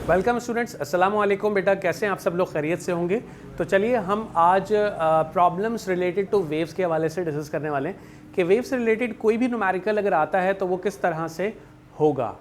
Welcome students, अस्सलाम वालेकुम। बेटा कैसे हैं आप सब लोग? खैरियत से होंगे। तो चलिए हम आज प्रॉब्लम्स रिलेटेड टू वेव्स के हवाले से डिस्कस करने वाले हैं कि वेव्स से रिलेटेड कोई भी न्यूमेरिकल अगर आता है तो वो किस तरह से होगा।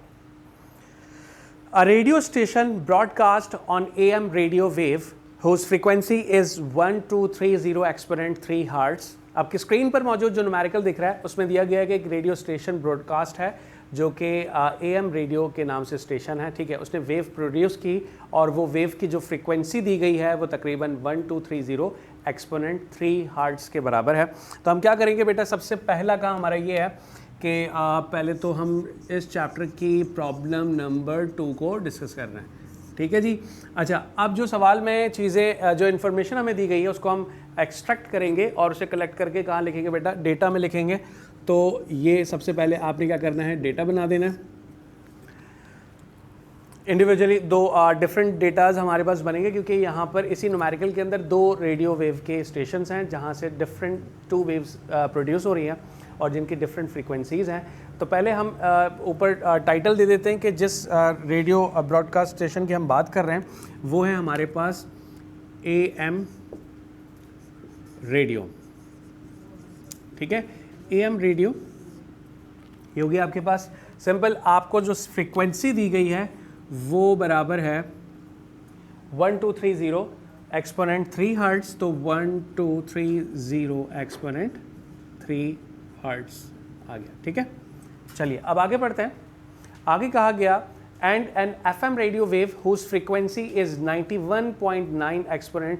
A radio station broadcast on AM radio wave whose frequency is 1230 exponent 3 hertz। आपकी स्क्रीन पर मौजूद जो न्यूमेरिकल दिख रहा है उसमें दिया गया है कि एक रेडियो स्टेशन ब्रॉडकास्ट है जो कि AM रेडियो के नाम से स्टेशन है, ठीक है। उसने वेव प्रोड्यूस की और वो वेव की जो फ्रीक्वेंसी दी गई है वो तकरीबन 1230 एक्सपोनेंट 3 हर्ट्ज़ के बराबर है। तो हम क्या करेंगे बेटा, सबसे पहला काम हमारा ये है कि पहले तो हम इस चैप्टर की प्रॉब्लम नंबर 2 को डिस्कस कर रहे हैं, ठीक है जी। अच्छा, अब जो सवाल में चीज़ें जो इन्फॉर्मेशन हमें दी गई है उसको हम एक्सट्रैक्ट करेंगे और उसे कलेक्ट करके कहाँ लिखेंगे बेटा? डेटा में लिखेंगे। तो ये सबसे पहले आपने क्या करना है, डेटा बना देना है। इंडिविजुअली दो डिफरेंट डेटाज हमारे पास बनेंगे क्योंकि यहाँ पर इसी न्यूमेरिकल के अंदर 2 रेडियो वेव के स्टेशंस हैं जहाँ से डिफरेंट 2 वेव्स प्रोड्यूस हो रही हैं और जिनकी डिफरेंट फ्रीक्वेंसीज़ हैं। तो पहले हम ऊपर टाइटल दे देते हैं कि जिस रेडियो ब्रॉडकास्ट स्टेशन की हम बात कर रहे हैं वो है हमारे पास AM रेडियो, ठीक है। AM रेडियो ये होगी आपके पास। सिंपल, आपको जो फ्रीक्वेंसी दी गई है वो बराबर है 1230 एक्सपोनेंट 3 हर्ट्ज़। तो 1230 एक्सपोनेंट 3 हर्ट्ज़ आ गया, ठीक है। चलिए अब आगे बढ़ते हैं। आगे कहा गया and an FM radio wave whose frequency is 91.9 exponent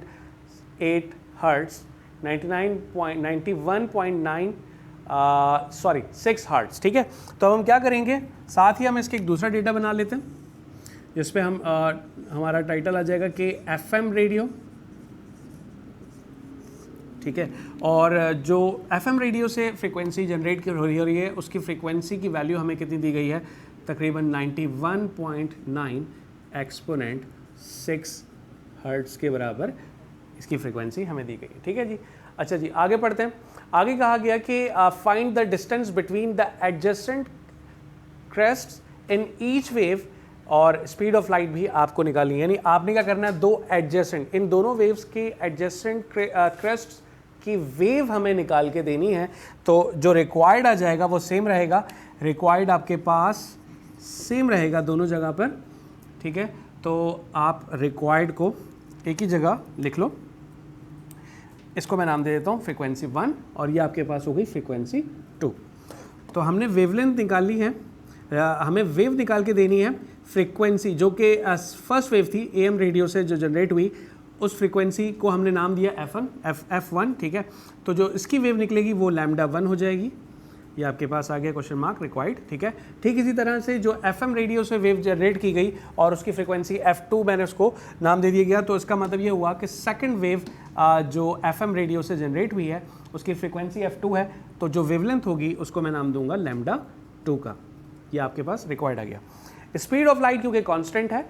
8 hertz, 6 hertz, ठीक है। तो हम क्या करेंगे, साथ ही हम इसके एक दूसरा डेटा बना लेते हैं जिस पे हम हमारा टाइटल आ जाएगा कि FM रेडियो, ठीक है। और जो FM रेडियो से फ्रीक्वेंसी जनरेट हो रही है उसकी फ्रीक्वेंसी की वैल्यू हमें कितनी दी गई है? तकरीबन 91.9 एक्सपोनेंट 6 हर्ट्ज़ के बराबर इसकी फ्रीक्वेंसी हमें दी गई है, ठीक है जी। अच्छा जी, आगे पढ़ते हैं। आगे कहा गया कि find the distance between the adjacent crests in each wave, और स्पीड ऑफ लाइट भी आपको निकालनी है। यानी आपने क्या करना है, 2 एडजेसेंट, इन दोनों वेव्स के एडजेसेंट क्रेस्ट्स की वेव हमें निकाल के देनी है। तो जो रिक्वायर्ड आ जाएगा वो सेम रहेगा, रिक्वायर्ड आपके पास सेम रहेगा दोनों जगह पर, ठीक है। तो आप रिक्वायर्ड को एक ही जगह लिख लो, इसको मैं नाम दे देता हूँ फ्रीक्वेंसी 1 और ये आपके पास हो गई फ्रीक्वेंसी 2। तो हमने वेवलेंथ निकाली है, हमें वेव निकाल के देनी है फ्रीक्वेंसी जो कि फर्स्ट वेव थी AM रेडियो से जो जनरेट हुई, उस फ्रीक्वेंसी को हमने नाम दिया F1, ठीक है। तो जो इसकी वेव निकलेगी वो λ1 हो जाएगी। ये आपके पास आ गया क्वेश्चन मार्क रिक्वायर्ड, ठीक है। ठीक इसी तरह से जो FM रेडियो से वेव जनरेट की गई और उसकी फ्रीक्वेंसी F2 मैंने उसको नाम दे दिया गया। तो इसका मतलब ये हुआ कि सेकंड वेव जो FM रेडियो से जनरेट हुई है उसकी फ्रीक्वेंसी F2 है, तो जो वेवलेंथ होगी उसको मैं नाम दूंगा λ2 का। ये आपके पास रिक्वायर्ड आ गया। स्पीड ऑफ लाइट क्योंकि कांस्टेंट है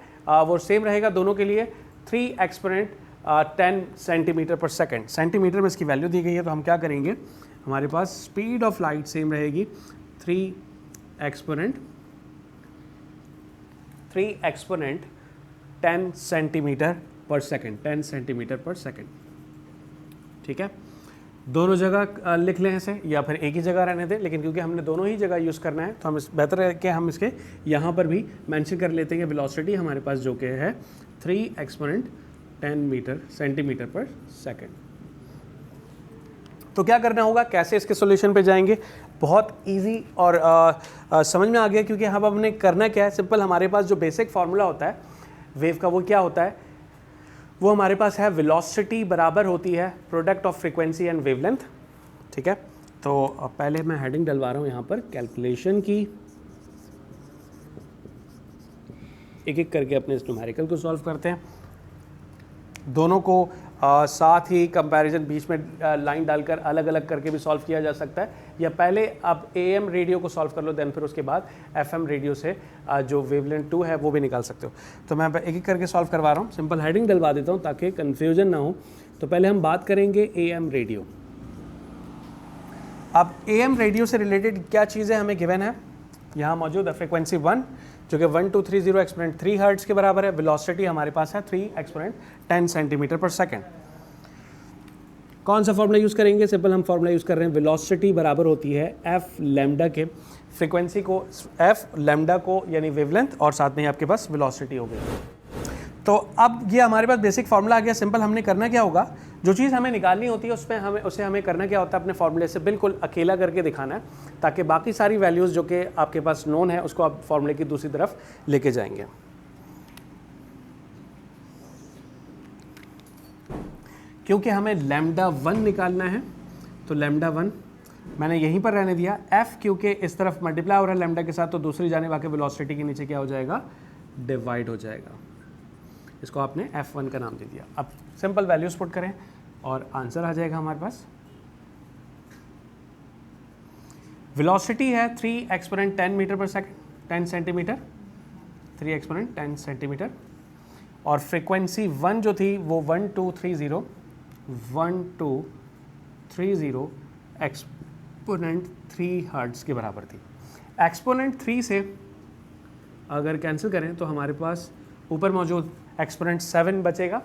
वो सेम रहेगा दोनों के लिए, 3 एक्सपोनेंट 10 सेंटीमीटर पर सेकंड। सेंटीमीटर में इसकी वैल्यू दी गई है, तो हम क्या करेंगे, हमारे पास स्पीड ऑफ लाइट सेम रहेगी 3 एक्सपोनेंट 10 सेंटीमीटर पर सेकंड, 10 सेंटीमीटर पर सेकंड, ठीक है। दोनों जगह लिख लें इसे या फिर एक ही जगह रहने दें, लेकिन क्योंकि हमने दोनों ही जगह यूज़ करना है तो हम बेहतर है कि हम इसके यहाँ पर भी मेंशन कर लेते हैं कि वेलोसिटी हमारे पास जो कि है 3 एक्सपोनेंट 10 सेंटीमीटर पर सेकंड। तो क्या करना होगा, कैसे इसके सॉल्यूशन पे जाएंगे? बहुत इजी और समझ में आ गया क्योंकि हम हमने करना क्या है, सिंपल हमारे पास जो बेसिक फार्मूला होता है वेव का वो क्या होता है, वो हमारे पास है वेलोसिटी बराबर होती है product of frequency and wavelength, ठीक है। तो पहले मैं हेडिंग डलवा रहा हूँ यहाँ पर कैलकुलेशन की, एक एक करके अपने इस न्यूमेरिकल को सॉल्व करते हैं। दोनों को साथ ही कंपैरिजन बीच में लाइन डालकर अलग अलग करके भी सॉल्व किया जा सकता है, या पहले आप AM रेडियो को सॉल्व कर लो देन फिर उसके बाद FM रेडियो से जो वेवलेंथ 2 है वो भी निकाल सकते हो। तो मैं एक एक करके सॉल्व करवा रहा हूँ, सिंपल हेडिंग डलवा देता हूँ ताकि कन्फ्यूजन ना हो। तो पहले हम बात करेंगे AM रेडियो। अब AM रेडियो से रिलेटेड क्या चीज़ें हमें गिवन है, यहाँ मौजूद है फ्रिक्वेंसी 1, जो कि 1230 एक्सपोनेंट 3 हर्ट्ज के बराबर है। वेलोसिटी हमारे पास है 3 एक्सपोनेंट 10 सेंटीमीटर पर सेकेंड। कौन सा फॉर्मूला यूज़ करेंगे? सिंपल हम फॉर्मूला यूज़ कर रहे हैं, वेलोसिटी बराबर होती है एफ लैम्डा के फ्रीक्वेंसी को, एफ लैम्डा को यानी वेवलेंथ, और साथ में ही आपके पास वेलोसिटी हो गई। तो अब ये हमारे पास बेसिक फार्मूला आ गया। सिंपल हमने करना क्या होगा, जो चीज़ हमें निकालनी होती है उसमें हमें करना क्या होता है, अपने फार्मूले से बिल्कुल अकेला करके दिखाना है, ताकि बाकी सारी वैल्यूज़ जो कि आपके पास नोन है उसको आप फार्मूले की दूसरी तरफ लेके जाएंगे। क्योंकि हमें लैम्डा 1 निकालना है, तो लैम्डा 1 मैंने यहीं पर रहने दिया। एफ क्योंकि इस तरफ मल्टीप्लाई हो रहा है लैम्डा के साथ, तो दूसरी जाने आके वेलोसिटी के नीचे क्या हो जाएगा, डिवाइड हो जाएगा। इसको आपने F1 का नाम दे दिया। अब सिंपल वैल्यूज पुट करें और आंसर आ जाएगा हमारे पास। वेलोसिटी है 3 एक्सपोनेंट 10 मीटर पर सेकेंड, 10 सेंटीमीटर, 3 एक्सपोनेंट 10 सेंटीमीटर, और फ्रीक्वेंसी 1 जो थी वो 1230 एक्सपोनेंट 3 हर्ट्ज के बराबर थी। एक्सपोनेंट 3 से अगर कैंसिल करें तो हमारे पास ऊपर मौजूद एक्सपोनेंट 7 बचेगा,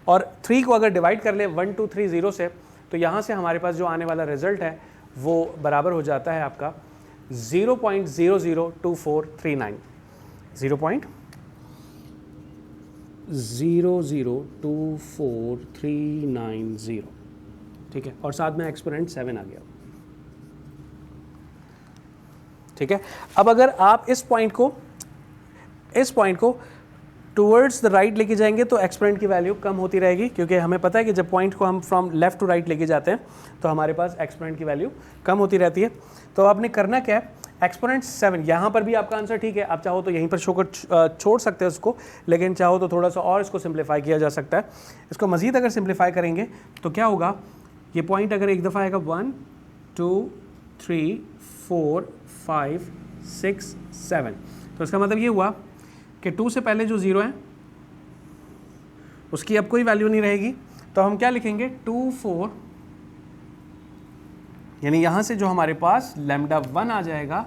और 3 को अगर डिवाइड कर ले 1230 से, तो यहाँ से हमारे पास जो आने वाला रिजल्ट है वो बराबर हो जाता है आपका 0.002439, 0.002439, ठीक है, और साथ में एक्सपोनेंट 7 आ गया। ठीक है, अब अगर आप इस पॉइंट को टूवर्ड्स द राइट लेके जाएंगे तो एक्सपोनेंट की वैल्यू कम होती रहेगी, क्योंकि हमें पता है कि जब पॉइंट को हम फ्रॉम लेफ्ट टू राइट लेके जाते हैं तो हमारे पास एक्सपोनेंट की वैल्यू कम होती रहती है। तो आपने करना क्या है, एक्सपोनेंट 7, यहाँ पर भी आपका आंसर ठीक है, आप चाहो तो यहीं पर छोड़ सकते हैं उसको, लेकिन चाहो तो थोड़ा सा और इसको सिंप्लीफाई किया जा सकता है। इसको मज़ीद अगर सिंप्लीफाई करेंगे तो क्या होगा, ये पॉइंट अगर एक दफ़ा आएगा 1 2 3 4 5 6 7, तो इसका मतलब ये हुआ कि 2 से पहले जो 0 है उसकी अब कोई वैल्यू नहीं रहेगी, तो हम क्या लिखेंगे 2 4, यानी यहाँ से जो हमारे पास लैम्डा 1 आ जाएगा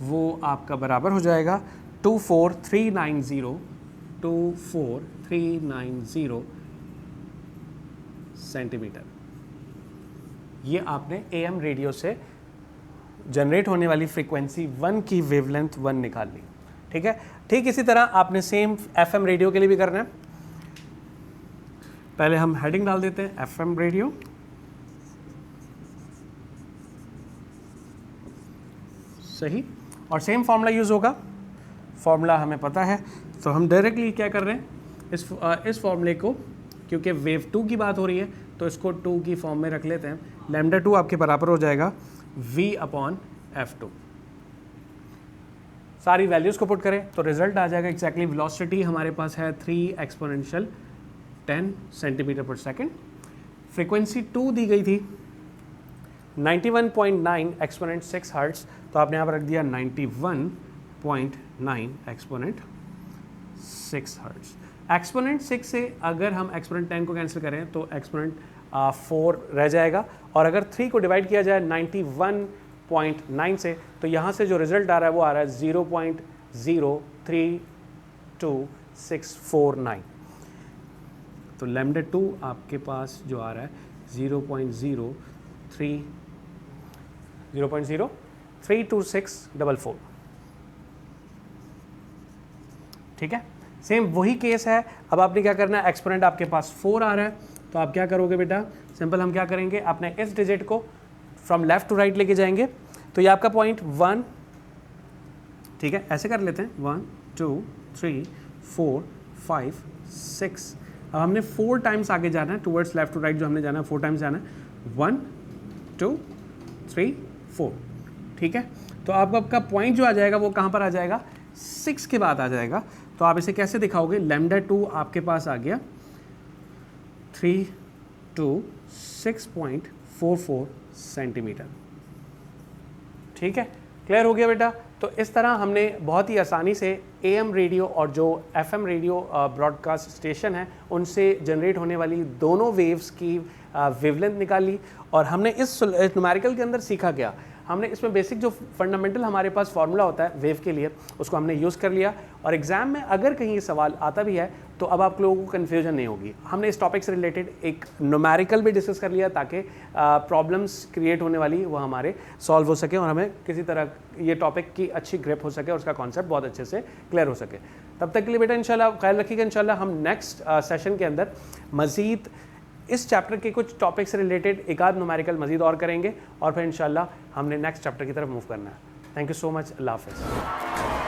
वो आपका बराबर हो जाएगा 24390 सेंटीमीटर। ये आपने AM रेडियो से जनरेट होने वाली फ्रीक्वेंसी 1 की वेवलेंथ 1 निकाल ली। ठीक है, ठीक इसी तरह आपने सेम FM रेडियो के लिए भी करना है। पहले हम हेडिंग डाल देते हैं FM रेडियो, सही, और सेम फार्मूला यूज़ होगा। फार्मूला हमें पता है, तो हम डायरेक्टली क्या कर रहे हैं, इस फार्मूले को, क्योंकि वेव 2 की बात हो रही है तो इसको 2 की फॉर्म में रख लेते हैं। लैम्डा 2 आपके बराबर हो जाएगा V/F2। सारी वैल्यूज़ को पुट करें तो रिजल्ट आ जाएगा एग्जैक्टली। वेलोसिटी हमारे पास है 3 एक्सपोनेंशियल 10 सेंटीमीटर पर सेकेंड। फ्रीक्वेंसी 2 दी गई थी 91.9 एक्सपोनेंट 6 हर्ट्ज, तो आपने यहाँ पर रख दिया 91.9 एक्सपोनेंट 6 हर्ट्ज। एक्सपोनेंट 6 से अगर हम एक्सपोनेंट 10 को कैंसिल करें तो एक्सपोनेंट 4 रह जाएगा, और अगर 3 को डिवाइड किया जाए 91.9 से, तो यहाँ से जो रिजल्ट आ रहा है वो आ रहा है 0.03269। तो लैम्डा 2 आपके पास जो आ रहा है 0.032644। ठीक है, सेम वही केस है। अब आपने क्या करना है, एक्सपोनेंट आपके पास 4 आ रहा है, तो आप क्या करोगे बेटा, सिंपल हम क्या करेंगे, अपने इस डिजिट को फ्रॉम लेफ्ट टू राइट लेके जाएंगे, तो ये आपका पॉइंट 1, ठीक है, ऐसे कर लेते हैं 1 2 3 4 5 6। अब हमने 4 टाइम्स आगे जाना है टूवर्ड्स लेफ्ट टू राइट, जो हमने जाना है 4 टाइम्स जाना है, 1 2 3 4। ठीक है, तो आपका पॉइंट जो आ जाएगा वो कहाँ पर आ जाएगा, 6 के बाद आ जाएगा। तो आप इसे कैसे दिखाओगे, लैम्डा 2 आपके पास आ गया 326.44 सेंटीमीटर। ठीक है, क्लियर हो गया बेटा। तो इस तरह हमने बहुत ही आसानी से AM रेडियो और जो FM रेडियो ब्रॉडकास्ट स्टेशन है उनसे जनरेट होने वाली दोनों वेव्स की वेवलेंथ निकाली। और हमने इस न्यूमेरिकल के अंदर सीखा क्या, हमने इसमें बेसिक जो फंडामेंटल हमारे पास फार्मूला होता है वेव के लिए उसको हमने यूज़ कर लिया। और एग्जाम में अगर कहीं ये सवाल आता भी है तो अब आप लोगों को कन्फ्यूजन नहीं होगी। हमने इस टॉपिक से रिलेटेड एक न्यूमेरिकल भी डिस्कस कर लिया ताकि प्रॉब्लम्स क्रिएट होने वाली वो हमारे सॉल्व हो सके और हमें किसी तरह ये टॉपिक की अच्छी ग्रिप हो सके और उसका कॉन्सेप्ट बहुत अच्छे से क्लियर हो सके। तब तक के लिए बेटा इंशाल्लाह ख्याल रखिएगा। इंशाल्लाह हम नेक्स्ट सेशन के अंदर मज़ीद इस चैप्टर के कुछ टॉपिक से रिलेटेड एक आध न्यूमेरिकल मज़ीद और करेंगे और फिर इंशाल्लाह हमने नेक्स्ट चैप्टर की तरफ मूव करना है। Thank you so much. अल्लाह हाफ़िज़।